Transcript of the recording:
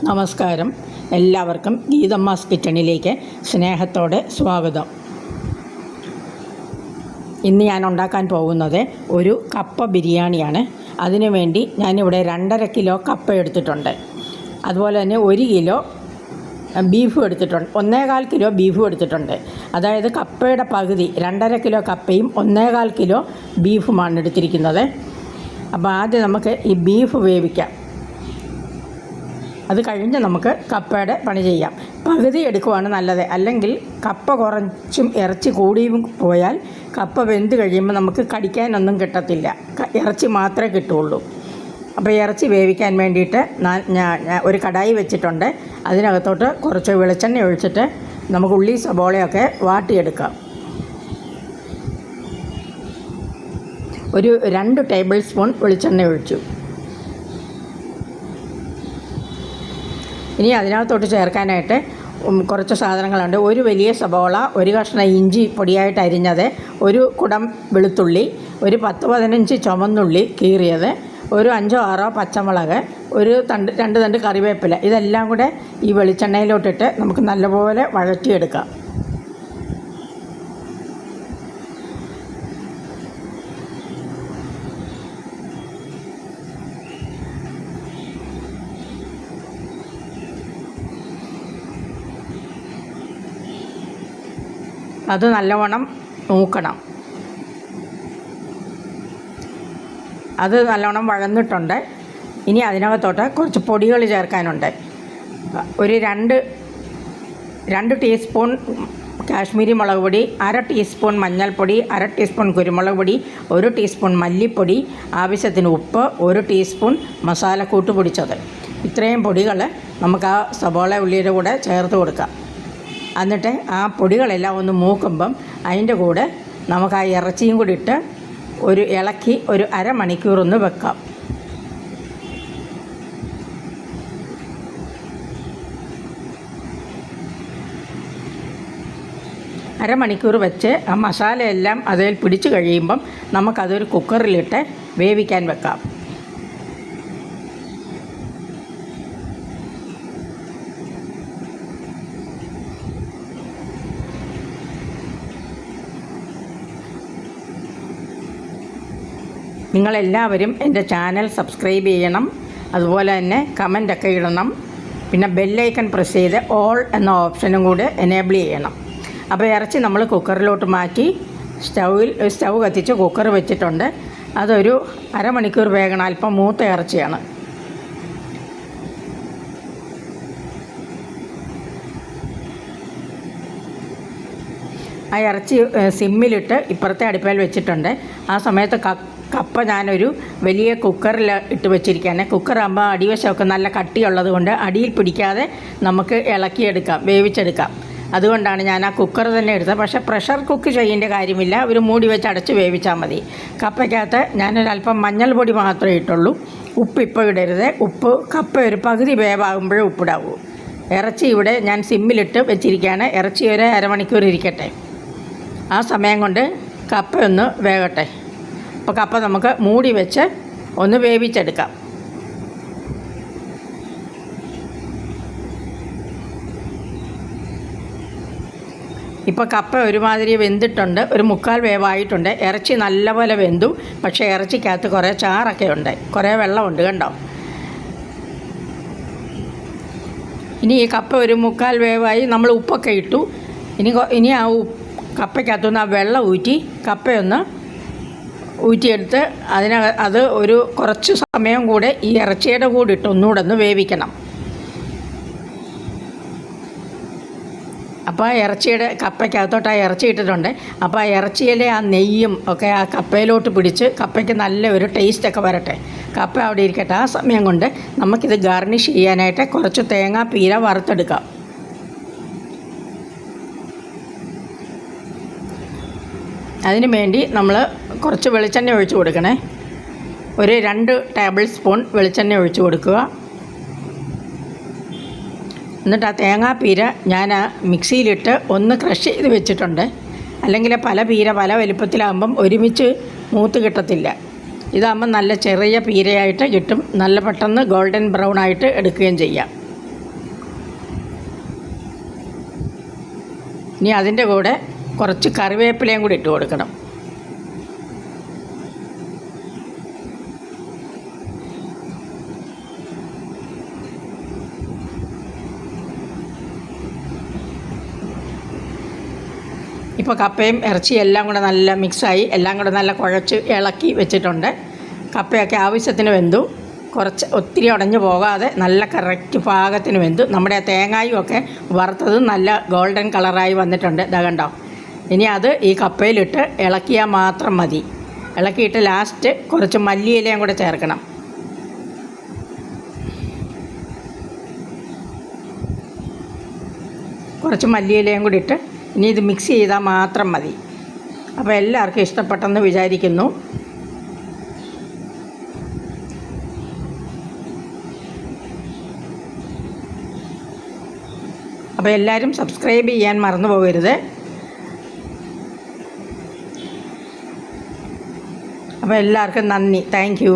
നമസ്കാരം. എല്ലാവർക്കും ഗീതമ്മാസ് കിച്ചണിലേക്ക് സ്നേഹത്തോടെ സ്വാഗതം. ഇന്ന് ഞാൻ ഉണ്ടാക്കാൻ പോകുന്നത് ഒരു കപ്പ ബിരിയാണിയാണ്. അതിനുവേണ്ടി ഞാനിവിടെ 2.5 കിലോ കപ്പ എടുത്തിട്ടുണ്ട്. അതുപോലെ തന്നെ 1 കിലോ ബീഫും എടുത്തിട്ടുണ്ട്. 1.25 കിലോ ബീഫും എടുത്തിട്ടുണ്ട്. അതായത് കപ്പയുടെ പകുതി 2.5 കിലോ കപ്പയും 1.25 കിലോ ബീഫുമാണ് എടുത്തിരിക്കുന്നത്. അപ്പോൾ ആദ്യം നമുക്ക് ഈ ബീഫ് വേവിക്കാം. അത് കഴിഞ്ഞ് നമുക്ക് കപ്പയുടെ പണി ചെയ്യാം. പകുതി എടുക്കുവാണ് നല്ലത്. അല്ലെങ്കിൽ കപ്പ കുറച്ചും ഇറച്ചി കൂടിയും പോയാൽ കപ്പ വെന്ത് കഴിയുമ്പോൾ നമുക്ക് കടിക്കാനൊന്നും കിട്ടത്തില്ല. ഇറച്ചി മാത്രമേ കിട്ടുകയുള്ളൂ. അപ്പോൾ ഇറച്ചി വേവിക്കാൻ വേണ്ടിയിട്ട് ഞാൻ ഒരു കടായി വെച്ചിട്ടുണ്ട്. അതിനകത്തോട്ട് കുറച്ച് വെളിച്ചെണ്ണ ഒഴിച്ചിട്ട് നമുക്ക് ഉള്ളി സബോളയൊക്കെ വാട്ടിയെടുക്കാം. ഒരു 2 ടേബിൾ സ്പൂൺ വെളിച്ചെണ്ണ ഒഴിച്ചു. ഇനി അതിനകത്തോട്ട് ചേർക്കാനായിട്ട് കുറച്ച് സാധനങ്ങളുണ്ട്. ഒരു വലിയ സബോള, ഒരു കഷ്ണം ഇഞ്ചി പൊടിയായിട്ട് അരിഞ്ഞത്, ഒരു കുടം വെളുത്തുള്ളി, ഒരു 10-15 ചുവന്നുള്ളി കീറിയത്, ഒരു 5-6 പച്ചമുളക്, ഒരു 2 തണ്ട് കറിവേപ്പില. ഇതെല്ലാം കൂടെ ഈ വെളിച്ചെണ്ണയിലോട്ടിട്ട് നമുക്ക് നല്ലപോലെ വഴറ്റിയെടുക്കാം. അത് നല്ലവണ്ണം നോക്കണം. അത് നല്ലവണ്ണം വഴന്നിട്ടുണ്ട്. ഇനി അതിനകത്തോട്ട് കുറച്ച് പൊടികൾ ചേർക്കാനുണ്ട്. ഒരു 2 ടീസ്പൂൺ കാശ്മീരി മുളക് പൊടി, 1/2 ടീസ്പൂൺ മഞ്ഞൾപ്പൊടി, 1/2 ടീസ്പൂൺ കുരുമുളക് പൊടി, 1 ടീസ്പൂൺ മല്ലിപ്പൊടി, ആവശ്യത്തിന് ഉപ്പ്, 1 ടീസ്പൂൺ മസാലക്കൂട്ട് പൊടിച്ചത്. ഇത്രയും പൊടികൾ നമുക്ക് ആ സബോള ഉള്ളിയുടെ കൂടെ ചേർത്ത് കൊടുക്കാം. എന്നിട്ട് ആ പൊടികളെല്ലാം ഒന്ന് മൂക്കുമ്പം അതിൻ്റെ കൂടെ നമുക്ക് ആ ഇറച്ചിയും കൂടി ഇട്ട് ഇളക്കി ഒരു അരമണിക്കൂർ ഒന്ന് വെക്കാം. അരമണിക്കൂർ വെച്ച് ആ മസാലയെല്ലാം അതിൽ പിടിച്ച് കഴിയുമ്പം നമുക്കതൊരു കുക്കറിലിട്ട് വേവിക്കാൻ വെക്കാം. നിങ്ങളെല്ലാവരും എൻ്റെ ചാനൽ സബ്സ്ക്രൈബ് ചെയ്യണം. അതുപോലെ തന്നെ കമൻ്റൊക്കെ ഇടണം. പിന്നെ ബെല്ലൈക്കൺ പ്രസ് ചെയ്ത് ഓൾ എന്ന ഓപ്ഷനും കൂടെ എനേബിൾ ചെയ്യണം. അപ്പോൾ ഇറച്ചി നമ്മൾ കുക്കറിലോട്ട് മാറ്റി സ്റ്റൗ കത്തിച്ച് കുക്കർ വെച്ചിട്ടുണ്ട്. അതൊരു അരമണിക്കൂർ വേകണം. അല്പം മൂത്ത ഇറച്ചിയാണ്. ആ ഇറച്ചി സിമ്മിലിട്ട് ഇപ്പുറത്തെ അടുപ്പയിൽ വെച്ചിട്ടുണ്ട്. ആ സമയത്ത് കപ്പ ഞാനൊരു വലിയ കുക്കറിൽ ഇട്ട് വെച്ചിരിക്കുകയാണ്. കുക്കറാകുമ്പോൾ അടിവശമൊക്കെ നല്ല കട്ടിയുള്ളത് കൊണ്ട് അടിയിൽ പിടിക്കാതെ നമുക്ക് ഇളക്കിയെടുക്കാം, വേവിച്ചെടുക്കാം. അതുകൊണ്ടാണ് ഞാൻ ആ കുക്കർ തന്നെ എടുത്തത്. പക്ഷേ പ്രഷർ കുക്ക് ചെയ്യേണ്ട കാര്യമില്ല. ഒരു മൂടി വെച്ച് അടച്ച് വേവിച്ചാൽ മതി. കപ്പയ്ക്കകത്ത് ഞാനൊരല്പം മഞ്ഞൾപ്പൊടി മാത്രമേ ഇട്ടുള്ളൂ. ഉപ്പ് ഇപ്പോൾ ഇടരുത്. ഉപ്പ് കപ്പ ഒരു പകുതി വേവാകുമ്പോഴേ ഉപ്പിടാവൂ. ഇറച്ചി ഇവിടെ ഞാൻ സിമ്മിലിട്ട് വെച്ചിരിക്കുകയാണ്. ഇറച്ചി ഒരു അരമണിക്കൂർ ഇരിക്കട്ടെ. ആ സമയം കൊണ്ട് കപ്പ ഒന്ന് വേകട്ടെ. അപ്പോൾ കപ്പ നമുക്ക് മൂടി വെച്ച് ഒന്ന് വേവിച്ചെടുക്കാം. ഇപ്പോൾ കപ്പ ഒരുമാതിരി വെന്തിട്ടുണ്ട്. ഒരു 3/4 വേവായിട്ടുണ്ട്. ഇറച്ചി നല്ലപോലെ വെന്തു. പക്ഷേ ഇറച്ചിക്കകത്ത് കുറേ ചാറൊക്കെ ഉണ്ട്, കുറേ വെള്ളമുണ്ട്. കണ്ടോ? ഇനി ഈ കപ്പ ഒരു 3/4 വേവായി. നമ്മൾ ഉപ്പൊക്കെ ഇട്ടു. ഇനി ആ കപ്പയ്ക്കകത്തുനിന്ന് ആ വെള്ളം ഊറ്റി കപ്പയൊന്ന് ഊറ്റിയെടുത്ത് അത് ഒരു കുറച്ച് സമയം കൂടെ ഈ ഇറച്ചിയുടെ കൂടെ ഇട്ട് ഒന്നുകൂടെ ഒന്ന് വേവിക്കണം. അപ്പോൾ ആ കപ്പയ്ക്കകത്തോട്ട് ആ ഇറച്ചി ഇട്ടിട്ടുണ്ട്. അപ്പോൾ ആ ഇറച്ചിയിലെ ആ നെയ്യും ഒക്കെ ആ കപ്പയിലോട്ട് പിടിച്ച് കപ്പയ്ക്ക് നല്ല ഒരു ടേസ്റ്റൊക്കെ വരട്ടെ. കപ്പ അവിടെ ഇരിക്കട്ടെ. ആ സമയം കൊണ്ട് നമുക്കിത് ഗാർണിഷ് ചെയ്യാനായിട്ട് കുറച്ച് തേങ്ങാപ്പീര വറുത്തെടുക്കാം. അതിന് വേണ്ടി നമ്മൾ കുറച്ച് വെളിച്ചെണ്ണ ഒഴിച്ച് കൊടുക്കണേ. ഒരു 2 ടേബിൾ സ്പൂൺ വെളിച്ചെണ്ണ ഒഴിച്ച് കൊടുക്കുക. എന്നിട്ട് ആ തേങ്ങാപ്പീര ഞാൻ മിക്സിയിലിട്ട് ഒന്ന് ക്രഷ് ചെയ്ത് വെച്ചിട്ടുണ്ട്. അല്ലെങ്കിൽ പല പീര പല വലുപ്പത്തിലാകുമ്പം ഒരുമിച്ച് മൂത്ത് കിട്ടത്തില്ല. ഇതാകുമ്പം നല്ല ചെറിയ പീരയായിട്ട് കിട്ടും. നല്ല പെട്ടെന്ന് ഗോൾഡൻ ബ്രൗൺ ആയിട്ട് എടുക്കുകയും ചെയ്യാം. ഇനി അതിൻ്റെ കൂടെ കുറച്ച് കറിവേപ്പിലയും കൂടി ഇട്ട് കൊടുക്കണം. ഇപ്പോൾ കപ്പയും ഇറച്ചിയും എല്ലാം കൂടെ നല്ല മിക്സായി, എല്ലാം കൂടെ നല്ല കുഴച്ച് ഇളക്കി വെച്ചിട്ടുണ്ട്. കപ്പയൊക്കെ ആവശ്യത്തിന് വെന്തു, കുറച്ച് ഒത്തിരി ഉടഞ്ഞു പോകാതെ നല്ല കറക്റ്റ് പാകത്തിന് വെന്തു. നമ്മുടെ തേങ്ങായും ഒക്കെ വറുത്തത് നല്ല ഗോൾഡൻ കളറായി വന്നിട്ടുണ്ട്. ഇതാ കണ്ടോ. ഇനി അത് ഈ കപ്പയിലിട്ട് ഇളക്കിയാൽ മാത്രം മതി. ഇളക്കിയിട്ട് ലാസ്റ്റ് കുറച്ച് മല്ലിയിലയും കൂടെ ചേർക്കണം. കുറച്ച് മല്ലിയിലയും കൂടി ഇട്ട് ഇനി ഇത് മിക്സ് ചെയ്താൽ മാത്രം മതി. അപ്പോൾ എല്ലാവർക്കും ഇഷ്ടപ്പെട്ടെന്ന് വിചാരിക്കുന്നു. അപ്പോൾ എല്ലാവരും സബ്സ്ക്രൈബ് ചെയ്യാൻ മറന്നു പോകരുത്. അപ്പോൾ എല്ലാവർക്കും നന്ദി. Thank you.